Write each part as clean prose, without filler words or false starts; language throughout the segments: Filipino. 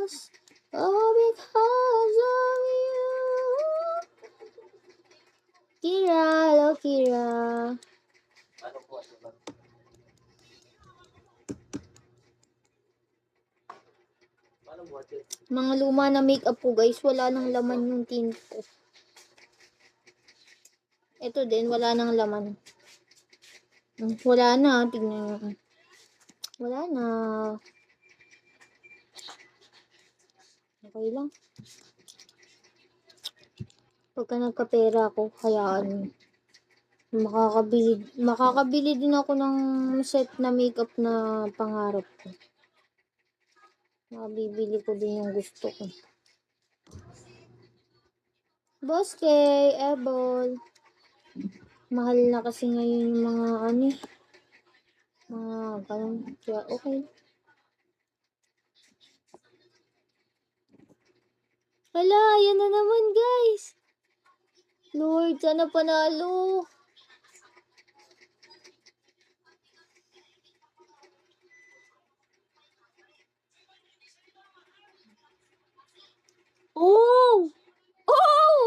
because of you. Kira, hello Kira. Mga luma na makeup ko guys, wala nang laman yung tint ko. Ito din, wala nang laman. Wala na, tignan nyo. Wala na. Okay lang. Pagka nagkapera ako, hayaan. Makakabili din ako ng set na makeup na pangarap ko. Mabibili ko din yung gusto ko. Boss Kay, Ebol. Mahal na kasi ngayon yung mga mga ganun. Kaya okay. Hala, yan na naman guys. Lord, sana panalo. Oh! Oh!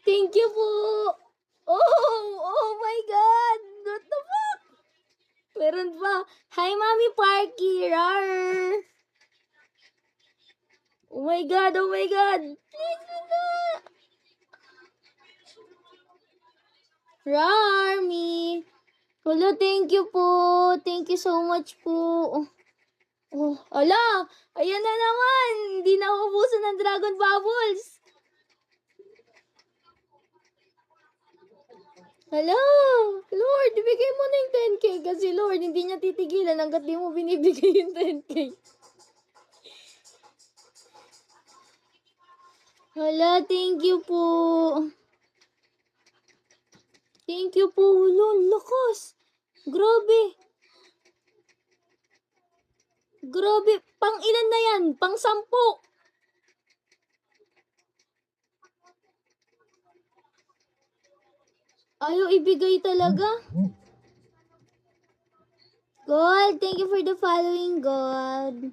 Thank you po. Oh my God. What the fuck? Meron pa. Hi, Mami Parky. Rar. Oh my God. Rarmy. Hello, thank you po. Thank you so much po. Oh, ala. Ayan na naman. Hindi na ubusan ng Dragon Bubbles. Hello! Lord, ibigay mo na yung 10K kasi Lord, hindi niya titigilan hanggat di mo binibigay yung 10K. Hala, thank you po. Thank you po. Lord, lakas. Grabe. Pang ilan na yan? Pang 10. Ayaw ibigay talaga. God, thank you for the following, God.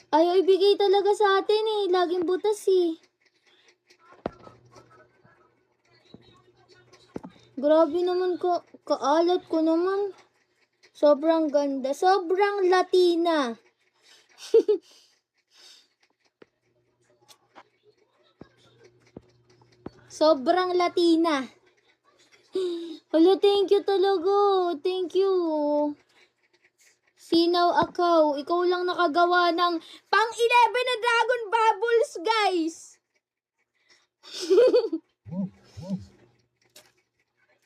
Ayaw ibigay talaga sa atin eh. Laging butas eh. Grabe naman kaalat ko naman. Sobrang ganda. Sobrang Latina. Sobrang Latina. Hello, thank you talaga. Thank you. Sinaw Akaw. Ikaw lang nakagawa ng pang 11 na Dragon Bubbles, guys.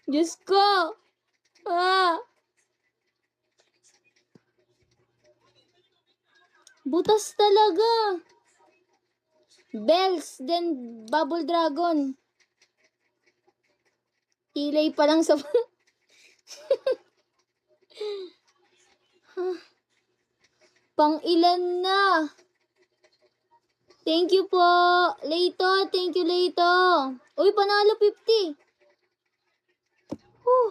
Diyos ko. Butas talaga. Bells, then Bubble Dragon. Kilay pa lang sa... Pang ilan na? Thank you po. Leito, thank you Leito. Uy, panalo 50. Whew.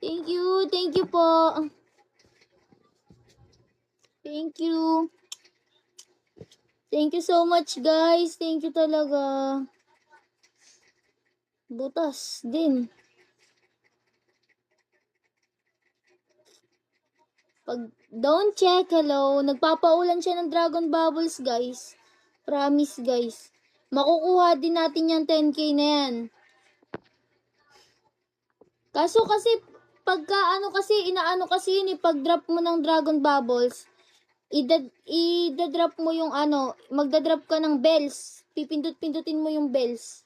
Thank you po. Thank you. Thank you so much guys. Thank you talaga. Butas din. Pag don't check, hello. Nagpapaulan siya ng Dragon Bubbles guys. Promise guys. Makukuha din natin yung 10K na yan. Kaso kasi pagka inaano kasi yun pag drop mo ng Dragon Bubbles, i-drop mo yung magda-drop ka ng bells. Pipindut-pindutin mo yung bells.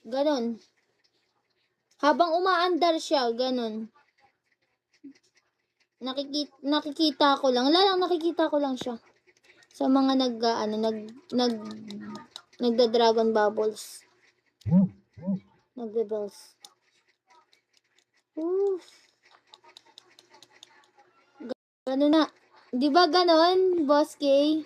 Ganon. Habang umaandar siya, ganon. Nakikita ko lang. Nakikita ko lang siya. Sa mga nagda-Dragon Bubbles. Nagda-bells. Ganon na. Di ba ganon, Boss K?